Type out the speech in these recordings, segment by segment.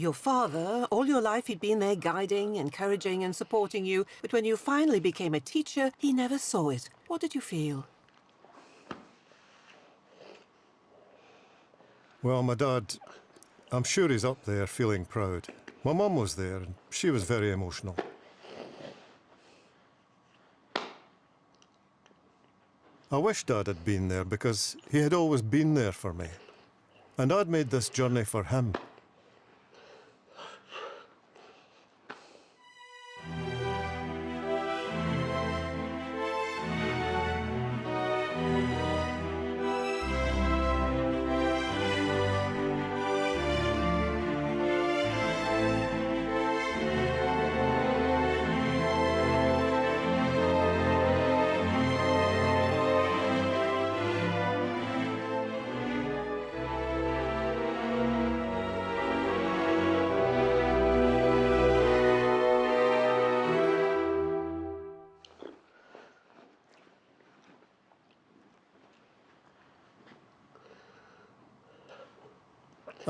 Your father, all your life he'd been there guiding, encouraging and supporting you, but when you finally became a teacher, he never saw it. What did you feel? Well, my dad, I'm sure he's up there feeling proud. My mum was there and she was very emotional. I wish Dad had been there because he had always been there for me. And I'd made this journey for him.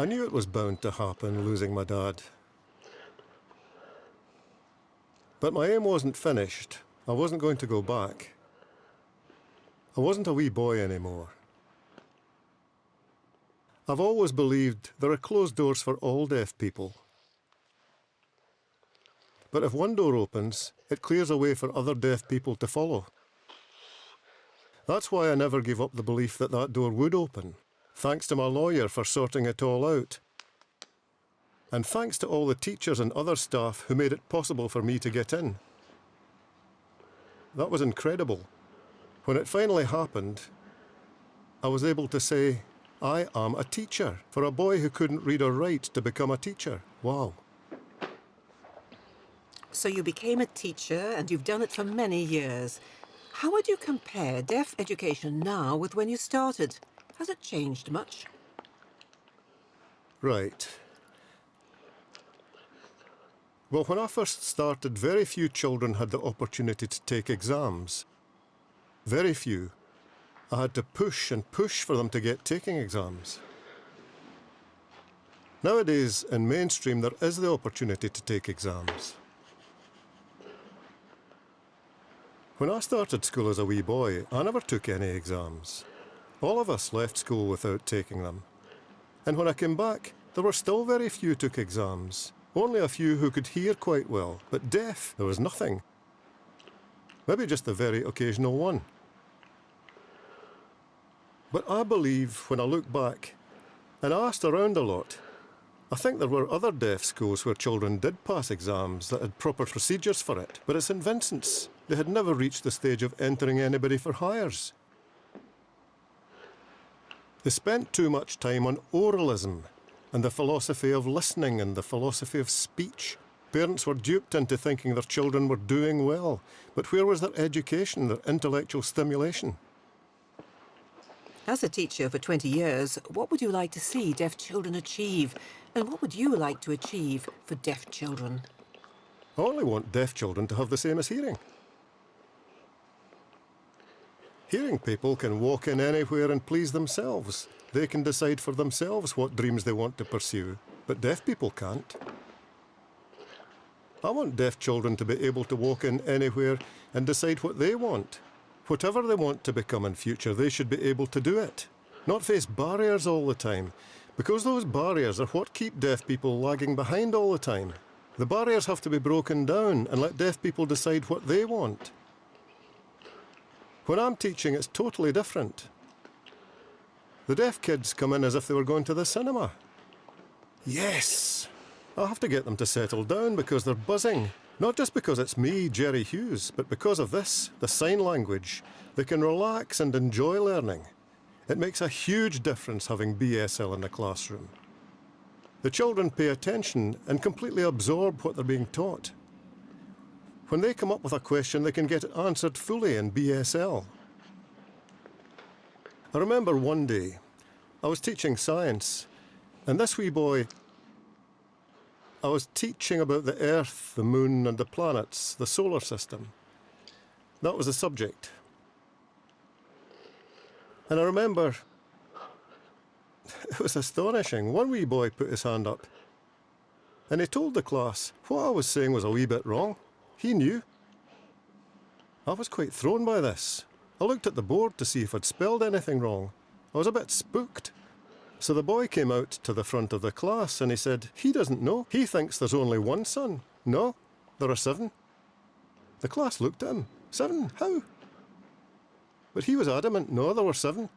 I knew it was bound to happen, losing my dad. But my aim wasn't finished. I wasn't going to go back. I wasn't a wee boy anymore. I've always believed there are closed doors for all deaf people. But if one door opens, it clears a way for other deaf people to follow. That's why I never gave up the belief that that door would open. Thanks to my lawyer for sorting it all out. And thanks to all the teachers and other staff who made it possible for me to get in. That was incredible. When it finally happened, I was able to say, I am a teacher, for a boy who couldn't read or write to become a teacher. Wow. So you became a teacher and you've done it for many years. How would you compare deaf education now with when you started? Has it changed much? Right. Well, when I first started, very few children had the opportunity to take exams. Very few. I had to push and push for them to get taking exams. Nowadays, in mainstream, there is the opportunity to take exams. When I started school as a wee boy, I never took any exams. All of us left school without taking them. And when I came back, there were still very few took exams. Only a few who could hear quite well, but deaf, there was nothing. Maybe just the very occasional one. But I believe, when I look back, and I asked around a lot, I think there were other deaf schools where children did pass exams that had proper procedures for it. But at St Vincent's, they had never reached the stage of entering anybody for hires. They spent too much time on oralism and the philosophy of listening and the philosophy of speech. Parents were duped into thinking their children were doing well, but where was their education, their intellectual stimulation? As a teacher for 20 years, what would you like to see deaf children achieve? And what would you like to achieve for deaf children? I only want deaf children to have the same as hearing. Hearing people can walk in anywhere and please themselves. They can decide for themselves what dreams they want to pursue, but deaf people can't. I want deaf children to be able to walk in anywhere and decide what they want. Whatever they want to become in future, they should be able to do it. Not face barriers all the time, because those barriers are what keep deaf people lagging behind all the time. The barriers have to be broken down and let deaf people decide what they want. When I'm teaching, it's totally different. The deaf kids come in as if they were going to the cinema. Yes! I have to get them to settle down because they're buzzing. Not just because it's me, Gerry Hughes, but because of this, the sign language. They can relax and enjoy learning. It makes a huge difference having BSL in the classroom. The children pay attention and completely absorb what they're being taught. When they come up with a question, they can get it answered fully in BSL. I remember one day, I was teaching science, and this wee boy, I was teaching about the Earth, the Moon, and the planets, the solar system. That was the subject. And I remember, it was astonishing. One wee boy put his hand up, And he told the class what I was saying was a wee bit wrong. He knew. I was quite thrown by this. I looked at the board to see if I'd spelled anything wrong. I was a bit spooked. So the boy came out to the front of the class and he said, he doesn't know. He thinks there's only one son. No, there are 7. The class looked at him. 7? How? But he was adamant, no, there were 7.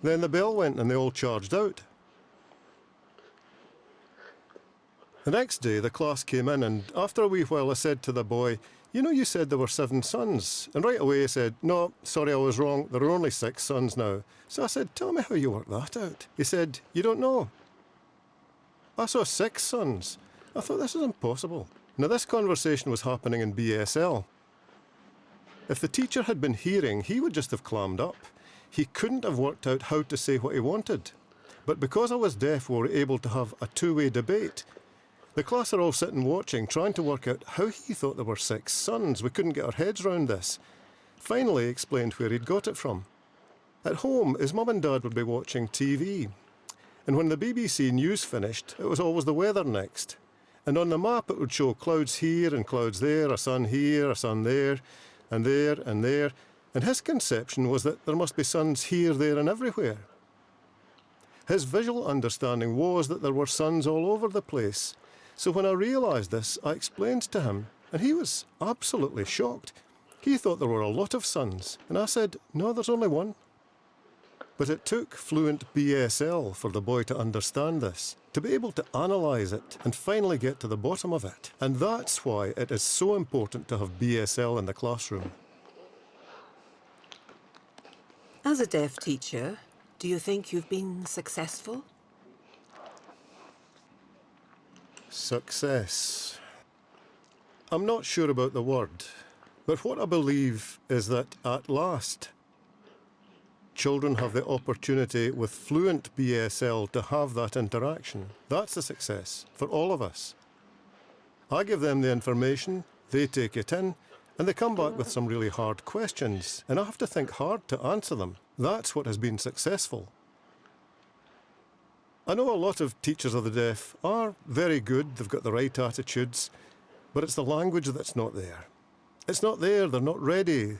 Then the bell went and they all charged out. The next day the class came in and after a wee while I said to the boy, you know you said there were 7 sons. And right away he said, no, sorry I was wrong, there are only 6 sons now. So I said, tell me how you worked that out. He said, you don't know. I saw 6 sons. I thought this is impossible. Now this conversation was happening in BSL. If the teacher had been hearing, he would just have clammed up. He couldn't have worked out how to say what he wanted. But because I was deaf, we were able to have a two-way debate. The class are all sitting watching, trying to work out how he thought there were 6 sons. We couldn't get our heads round this. Finally, he explained where he'd got it from. At home, his mum and dad would be watching TV. And when the BBC news finished, it was always the weather next. And on the map, it would show clouds here and clouds there, a sun here, a sun there, and there, and there. And his conception was that there must be suns here, there, and everywhere. His visual understanding was that there were suns all over the place. So when I realised this, I explained to him, and he was absolutely shocked. He thought there were a lot of suns, and I said, no, there's only one. But it took fluent BSL for the boy to understand this, to be able to analyse it and finally get to the bottom of it. And that's why it is so important to have BSL in the classroom. As a deaf teacher, do you think you've been successful? Success. I'm not sure about the word, but what I believe is that at last, children have the opportunity with fluent BSL to have that interaction. That's a success for all of us. I give them the information, they take it in, and they come back with some really hard questions, and I have to think hard to answer them. That's what has been successful. I know a lot of teachers of the deaf are very good, they've got the right attitudes, but it's the language that's not there. It's not there, they're not ready.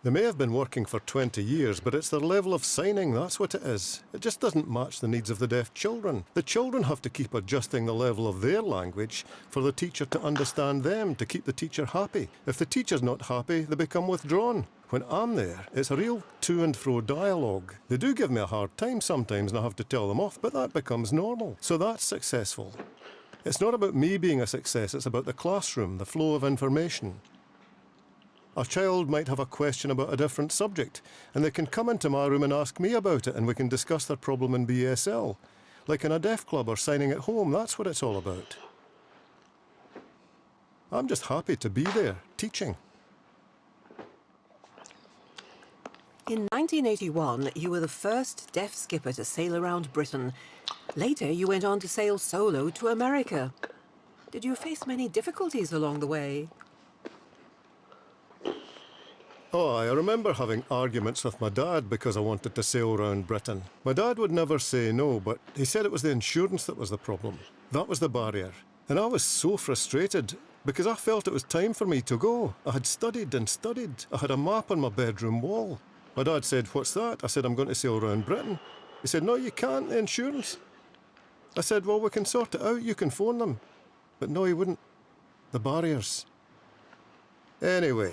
They may have been working for 20 years, but it's their level of signing, that's what it is. It just doesn't match the needs of the deaf children. The children have to keep adjusting the level of their language for the teacher to understand them, to keep the teacher happy. If the teacher's not happy, they become withdrawn. When I'm there, it's a real to and fro dialogue. They do give me a hard time sometimes and I have to tell them off, but that becomes normal. So that's successful. It's not about me being a success, it's about the classroom, the flow of information. A child might have a question about a different subject, and they can come into my room and ask me about it, and we can discuss their problem in BSL. Like in a deaf club or signing at home, that's what it's all about. I'm just happy to be there, teaching. In 1981, you were the first deaf skipper to sail around Britain. Later, you went on to sail solo to America. Did you face many difficulties along the way? Oh, I remember having arguments with my dad because I wanted to sail around Britain. My dad would never say no, but he said it was the insurance that was the problem. That was the barrier. And I was so frustrated because I felt it was time for me to go. I had studied and studied. I had a map on my bedroom wall. My dad said, what's that? I said, I'm going to sail around Britain. He said, no, you can't, the insurance. I said, well, we can sort it out. You can phone them. But no, he wouldn't. The barriers. Anyway,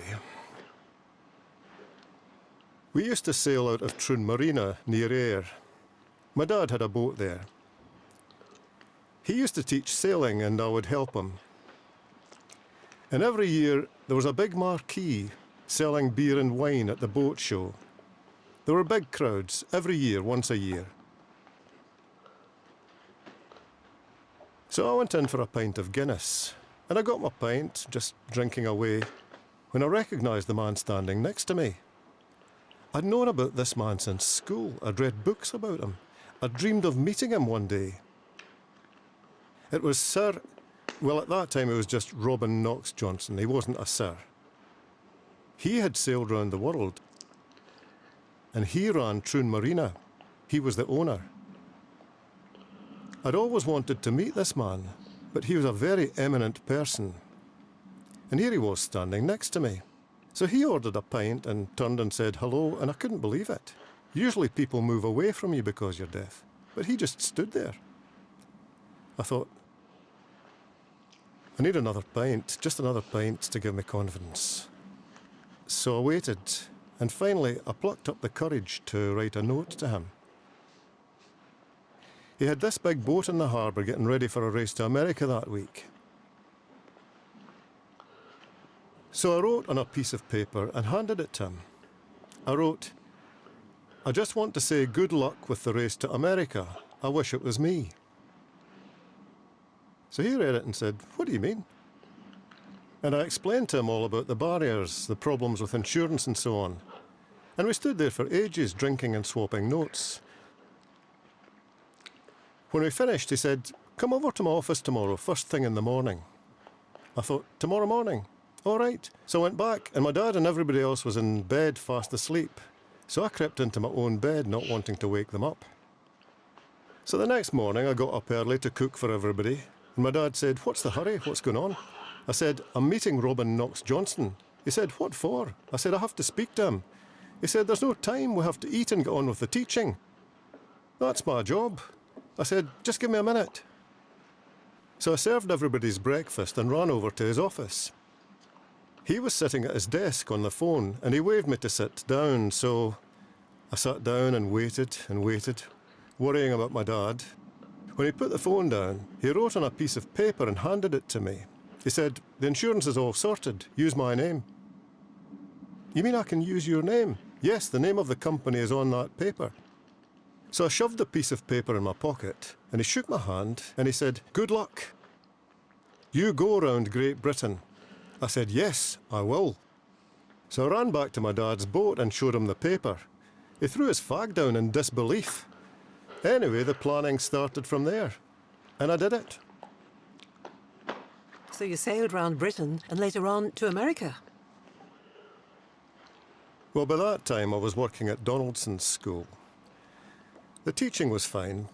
we used to sail out of Troon Marina near Ayr. My dad had a boat there. He used to teach sailing and I would help him. And every year there was a big marquee selling beer and wine at the boat show. There were big crowds every year, once a year. So I went in for a pint of Guinness, and I got my pint, just drinking away, when I recognised the man standing next to me. I'd known about this man since school. I'd read books about him. I'd dreamed of meeting him one day. It was Sir... Well, at that time it was just Robin Knox Johnson. He wasn't a Sir. He had sailed round the world. And he ran Troon Marina. He was the owner. I'd always wanted to meet this man, but he was a very eminent person. And here he was standing next to me. So he ordered a pint and turned and said hello, and I couldn't believe it. Usually people move away from you because you're deaf, but he just stood there. I thought, I need another pint, just another pint to give me confidence. So I waited, and finally I plucked up the courage to write a note to him. He had this big boat in the harbour getting ready for a race to America that week. So I wrote on a piece of paper and handed it to him. I wrote, I just want to say good luck with the race to America. I wish it was me. So he read it and said, what do you mean? And I explained to him all about the barriers, the problems with insurance and so on. And we stood there for ages drinking and swapping notes. When we finished, he said, come over to my office tomorrow, first thing in the morning. I thought, tomorrow morning? All right. So I went back, and my dad and everybody else was in bed fast asleep. So I crept into my own bed, not wanting to wake them up. So the next morning, I got up early to cook for everybody. And my dad said, what's the hurry? What's going on? I said, I'm meeting Robin Knox-Johnson. He said, what for? I said, I have to speak to him. He said, there's no time. We have to eat and get on with the teaching. That's my job. I said, just give me a minute. So I served everybody's breakfast and ran over to his office. He was sitting at his desk on the phone, and he waved me to sit down, so I sat down and waited, worrying about my dad. When he put the phone down, he wrote on a piece of paper and handed it to me. He said, the insurance is all sorted. Use my name. You mean I can use your name? Yes, the name of the company is on that paper. So I shoved the piece of paper in my pocket, and he shook my hand, and he said, good luck. You go around Great Britain. I said, yes, I will. So I ran back to my dad's boat and showed him the paper. He threw his fag down in disbelief. Anyway, the planning started from there, and I did it. So you sailed round Britain and later on to America? Well, by that time I was working at Donaldson's school. The teaching was fine,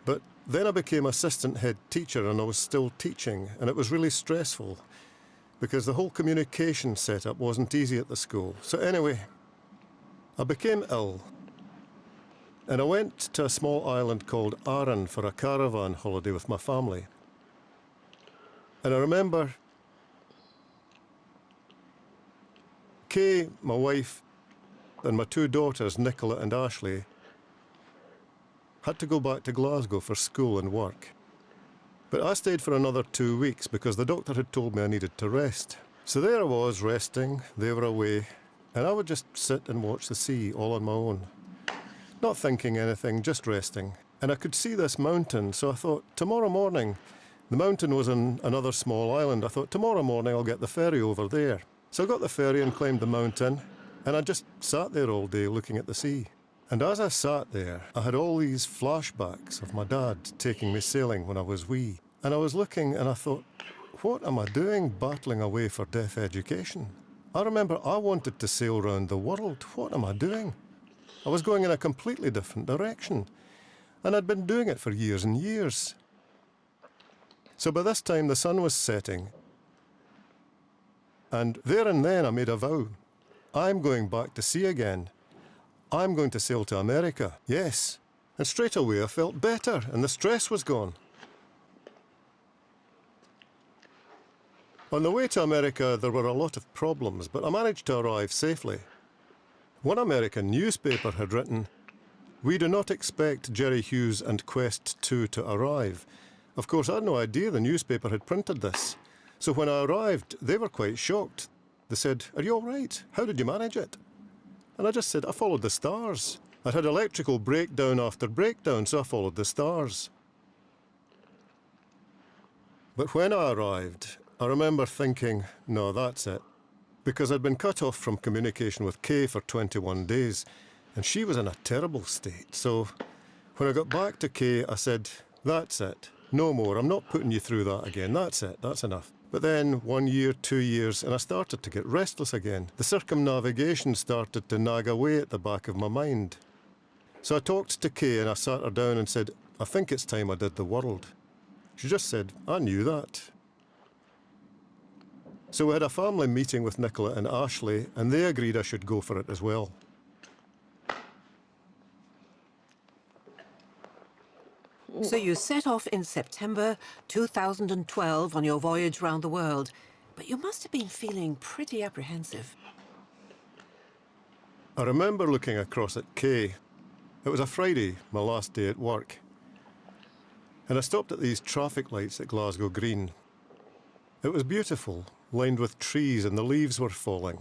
but then I became assistant head teacher and I was still teaching, and it was really stressful because the whole communication setup wasn't easy at the school. So anyway, I became ill, and I went to a small island called Arran for a caravan holiday with my family. And I remember Kay, my wife, and my two daughters, Nicola and Ashley, had to go back to Glasgow for school and work. But I stayed for another 2 weeks because the doctor had told me I needed to rest. So there I was, resting, they were away, and I would just sit and watch the sea all on my own. Not thinking anything, just resting. And I could see this mountain, so I thought, tomorrow morning, the mountain was on another small island. I thought, tomorrow morning I'll get the ferry over there. So I got the ferry and climbed the mountain, and I just sat there all day looking at the sea. And as I sat there, I had all these flashbacks of my dad taking me sailing when I was wee. And I was looking and I thought, what am I doing battling away for deaf education? I remember I wanted to sail round the world. What am I doing? I was going in a completely different direction. And I'd been doing it for years and years. So by this time the sun was setting. And there and then I made a vow. I'm going back to sea again. I'm going to sail to America, yes. And straight away I felt better and the stress was gone. On the way to America there were a lot of problems, but I managed to arrive safely. One American newspaper had written, we do not expect Gerry Hughes and Quest 2 to arrive. Of course, I had no idea the newspaper had printed this. So when I arrived, they were quite shocked. They said, are you all right? How did you manage it? And I just said, I followed the stars. I'd had electrical breakdown after breakdown, so I followed the stars. But when I arrived, I remember thinking, no, that's it. Because I'd been cut off from communication with Kay for 21 days, and she was in a terrible state. So when I got back to Kay, I said, that's it. No more. I'm not putting you through that again. That's it. That's enough. But then 1 year, 2 years, and I started to get restless again. The circumnavigation started to nag away at the back of my mind. So I talked to Kay and I sat her down and said, I think it's time I did the world. She just said, I knew that. So we had a family meeting with Nicola and Ashley, and they agreed I should go for it as well. So you set off in September 2012 on your voyage round the world, but you must have been feeling pretty apprehensive. I remember looking across at Kay. It was a Friday, my last day at work. And I stopped at these traffic lights at Glasgow Green. It was beautiful, lined with trees, and the leaves were falling.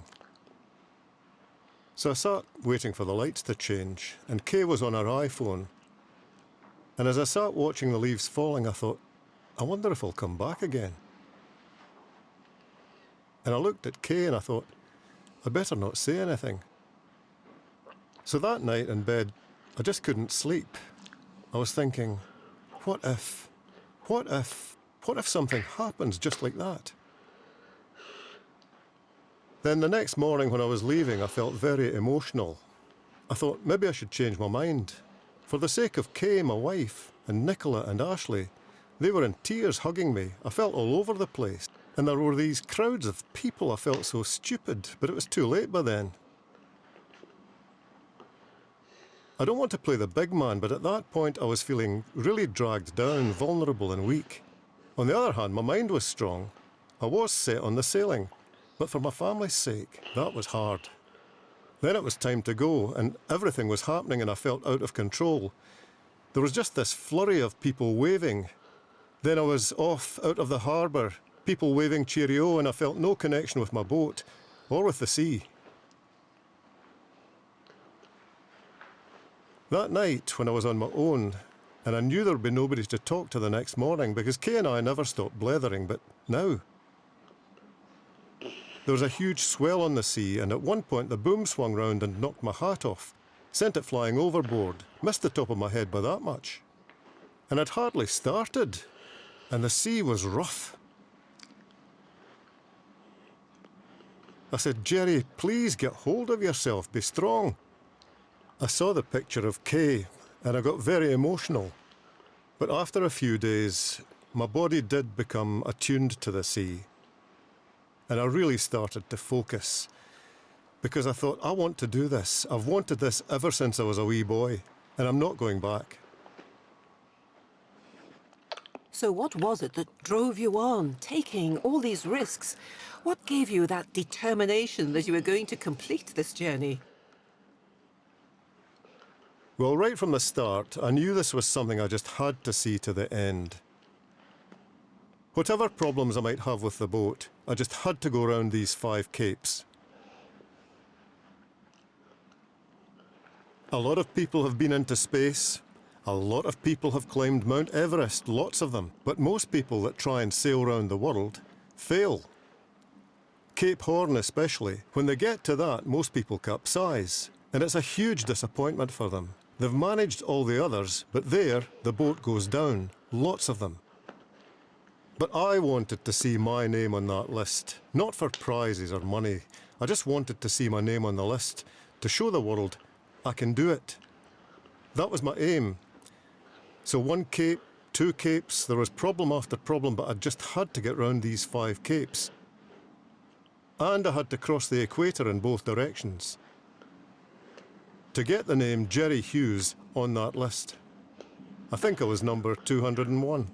So I sat waiting for the lights to change, and Kay was on her iPhone. And as I sat watching the leaves falling, I thought, I wonder if I'll come back again. And I looked at Kay and I thought, I'd better not say anything. So that night in bed, I just couldn't sleep. I was thinking, what if something happens just like that? Then the next morning when I was leaving, I felt very emotional. I thought maybe I should change my mind. For the sake of Kay, my wife, and Nicola and Ashley, they were in tears hugging me. I felt all over the place. And there were these crowds of people. I felt so stupid, but it was too late by then. I don't want to play the big man, but at that point I was feeling really dragged down, vulnerable and weak. On the other hand, my mind was strong. I was set on the sailing, but for my family's sake, that was hard. Then it was time to go, and everything was happening and I felt out of control. There was just this flurry of people waving. Then I was off out of the harbour, people waving cheerio, and I felt no connection with my boat or with the sea. That night, when I was on my own, and I knew there would be nobody to talk to the next morning because Kay and I never stopped blethering, but now. There was a huge swell on the sea, and at one point the boom swung round and knocked my hat off, sent it flying overboard, missed the top of my head by that much. And I'd hardly started, and the sea was rough. I said, Gerry, please get hold of yourself, be strong. I saw the picture of Kay, and I got very emotional. But after a few days, my body did become attuned to the sea. And I really started to focus. Because I thought, I want to do this. I've wanted this ever since I was a wee boy, and I'm not going back. So what was it that drove you on, taking all these risks? What gave you that determination that you were going to complete this journey? Well, right from the start, I knew this was something I just had to see to the end. Whatever problems I might have with the boat, I just had to go around these 5 capes. A lot of people have been into space. A lot of people have climbed Mount Everest, lots of them. But most people that try and sail around the world fail. Cape Horn especially. When they get to that, most people capsize. And it's a huge disappointment for them. They've managed all the others, but there, the boat goes down. Lots of them. But I wanted to see my name on that list. Not for prizes or money. I just wanted to see my name on the list. To show the world, I can do it. That was my aim. So 1 cape, 2 capes, there was problem after problem, but I just had to get round these 5 capes. And I had to cross the equator in both directions. To get the name Gerry Hughes on that list. I think I was number 201.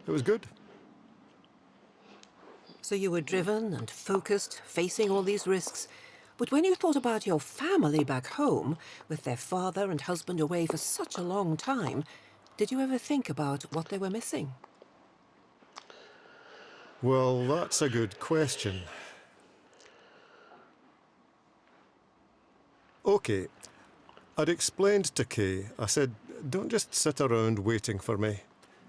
It was good. So you were driven and focused, facing all these risks. But when you thought about your family back home, with their father and husband away for such a long time, did you ever think about what they were missing? Well, that's a good question. OK, I'd explained to Kay, I said, don't just sit around waiting for me.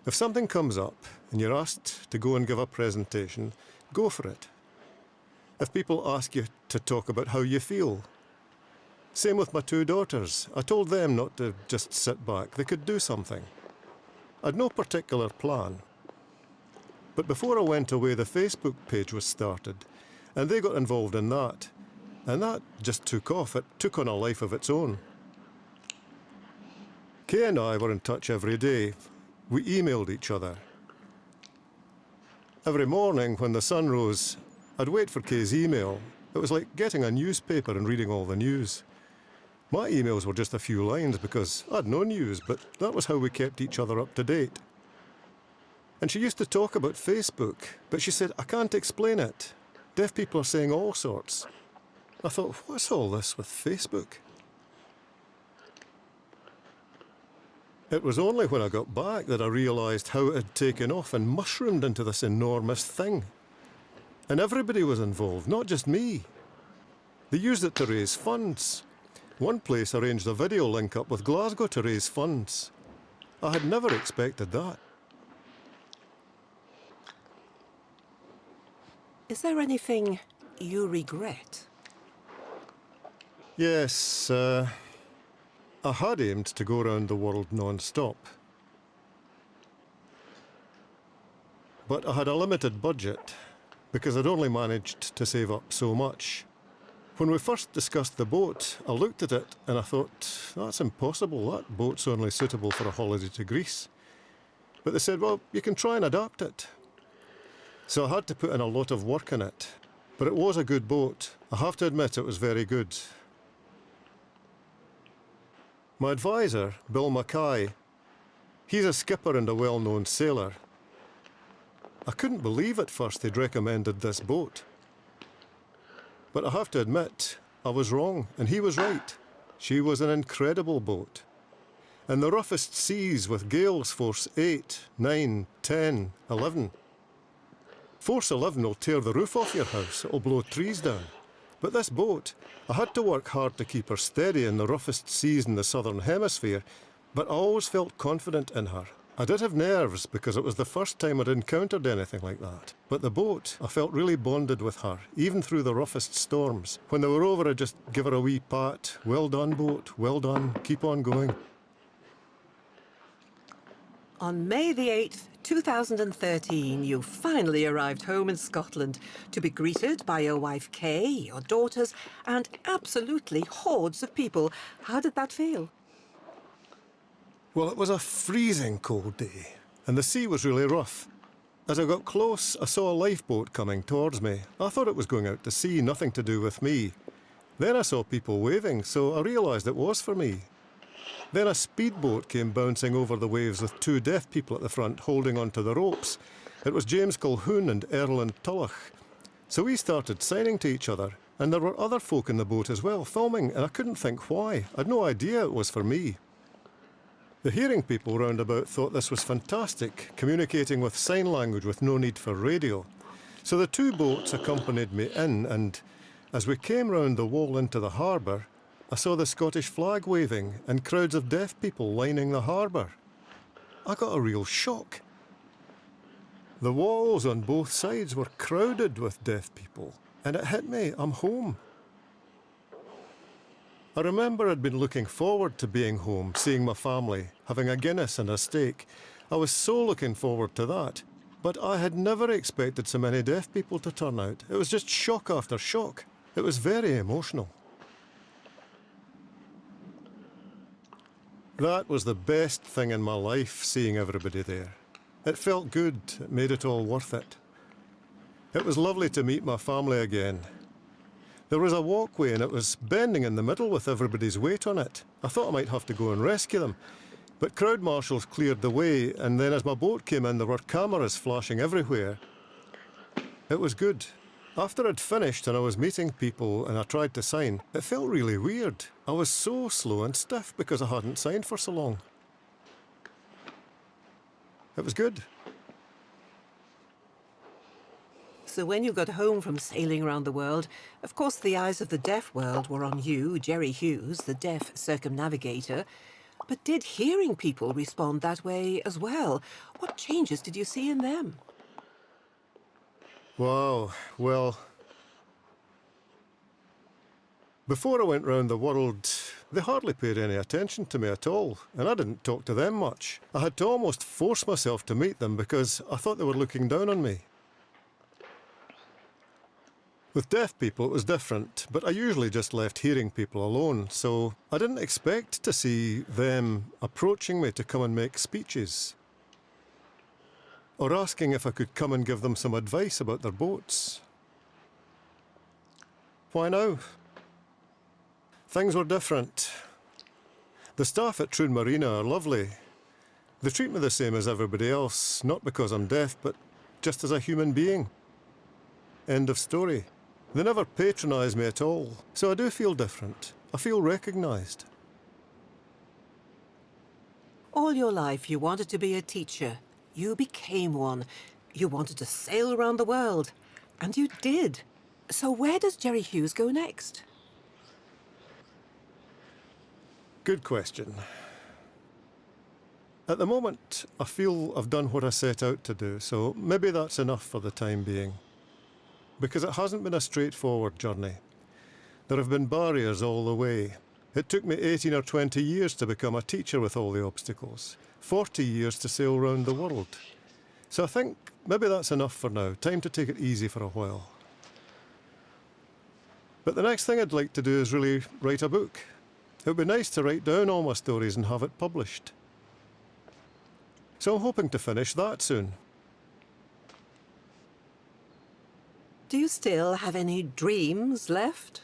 If something comes up and you're asked to go and give a presentation, go for it. If people ask you to talk about how you feel. Same with my 2 daughters. I told them not to just sit back. They could do something. I'd no particular plan. But before I went away, the Facebook page was started, and they got involved in that. And that just took off. It took on a life of its own. Kay and I were in touch every day. We emailed each other. Every morning when the sun rose, I'd wait for Kay's email. It was like getting a newspaper and reading all the news. My emails were just a few lines because I'd no news, but that was how we kept each other up to date. And she used to talk about Facebook, but she said, I can't explain it. Deaf people are saying all sorts. I thought, what's all this with Facebook? It was only when I got back that I realised how it had taken off and mushroomed into this enormous thing. And everybody was involved, not just me. They used it to raise funds. One place arranged a video link-up with Glasgow to raise funds. I had never expected that. Is there anything you regret? Yes, I had aimed to go around the world non-stop. But I had a limited budget, because I'd only managed to save up so much. When we first discussed the boat, I looked at it and I thought, that's impossible, that boat's only suitable for a holiday to Greece. But they said, well, you can try and adapt it. So I had to put in a lot of work in it. But it was a good boat. I have to admit it was very good. My advisor, Bill Mackay, he's a skipper and a well-known sailor. I couldn't believe at first they'd recommended this boat. But I have to admit, I was wrong, and he was right. She was an incredible boat. In the roughest seas with gales force 8, 9, 10, 11. Force 11 will tear the roof off your house, it'll blow trees down. But this boat, I had to work hard to keep her steady in the roughest seas in the southern hemisphere, but I always felt confident in her. I did have nerves because it was the first time I'd encountered anything like that. But the boat, I felt really bonded with her, even through the roughest storms. When they were over, I'd just give her a wee pat. Well done, boat, well done, keep on going. On May the 8th, 2013, you finally arrived home in Scotland to be greeted by your wife Kay, your daughters, and absolutely hordes of people. How did that feel? Well, it was a freezing cold day, and the sea was really rough. As I got close, I saw a lifeboat coming towards me. I thought it was going out to sea, nothing to do with me. Then I saw people waving, so I realised it was for me. Then a speedboat came bouncing over the waves with two deaf people at the front holding onto the ropes. It was James Colquhoun and Erland Tulloch. So we started signing to each other, and there were other folk in the boat as well, filming, and I couldn't think why. I'd no idea it was for me. The hearing people round about thought this was fantastic, communicating with sign language with no need for radio. So the two boats accompanied me in, and as we came round the wall into the harbour, I saw the Scottish flag waving and crowds of deaf people lining the harbour. I got a real shock. The walls on both sides were crowded with deaf people, and it hit me, I'm home. I remember I'd been looking forward to being home, seeing my family, having a Guinness and a steak. I was so looking forward to that, but I had never expected so many deaf people to turn out. It was just shock after shock. It was very emotional. That was the best thing in my life, seeing everybody there. It felt good, it made it all worth it. It was lovely to meet my family again. There was a walkway and it was bending in the middle with everybody's weight on it. I thought I might have to go and rescue them. But crowd marshals cleared the way, and then as my boat came in there were cameras flashing everywhere. It was good. After I'd finished and I was meeting people and I tried to sign, it felt really weird. I was so slow and stiff because I hadn't signed for so long. It was good. So when you got home from sailing around the world, of course the eyes of the deaf world were on you, Gerry Hughes, the deaf circumnavigator. But did hearing people respond that way as well? What changes did you see in them? Wow, well, before I went round the world, they hardly paid any attention to me at all, and I didn't talk to them much. I had to almost force myself to meet them because I thought they were looking down on me. With deaf people, it was different, but I usually just left hearing people alone, so I didn't expect to see them approaching me to come and make speeches, or asking if I could come and give them some advice about their boats. Why now? Things were different. The staff at Troon Marina are lovely. They treat me the same as everybody else, not because I'm deaf, but just as a human being. End of story. They never patronise me at all, so I do feel different. I feel recognised. All your life you wanted to be a teacher. You became one. You wanted to sail around the world. And you did. So where does Gerry Hughes go next? Good question. At the moment, I feel I've done what I set out to do, so maybe that's enough for the time being. Because it hasn't been a straightforward journey. There have been barriers all the way. It took me 18 or 20 years to become a teacher with all the obstacles. 40 years to sail round the world. So I think maybe that's enough for now. Time to take it easy for a while. But the next thing I'd like to do is really write a book. It would be nice to write down all my stories and have it published. So I'm hoping to finish that soon. Do you still have any dreams left?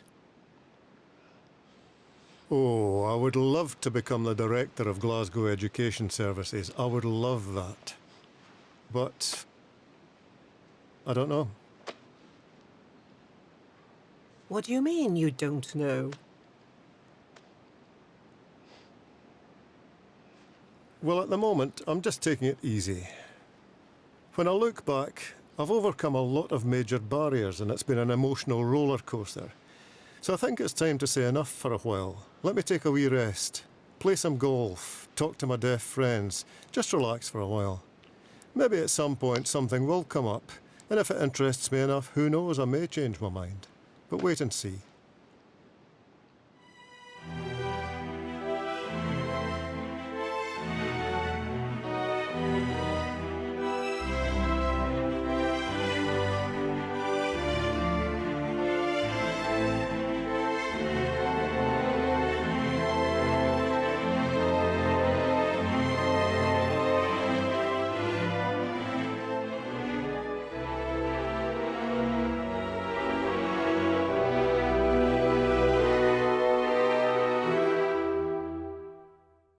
Oh, I would love to become the director of Glasgow Education Services. I would love that. But I don't know. What do you mean you don't know? Well, at the moment, I'm just taking it easy. When I look back, I've overcome a lot of major barriers and it's been an emotional roller coaster. So I think it's time to say enough for a while. Let me take a wee rest, play some golf, talk to my deaf friends, just relax for a while. Maybe at some point something will come up, and if it interests me enough, who knows, I may change my mind. But wait and see.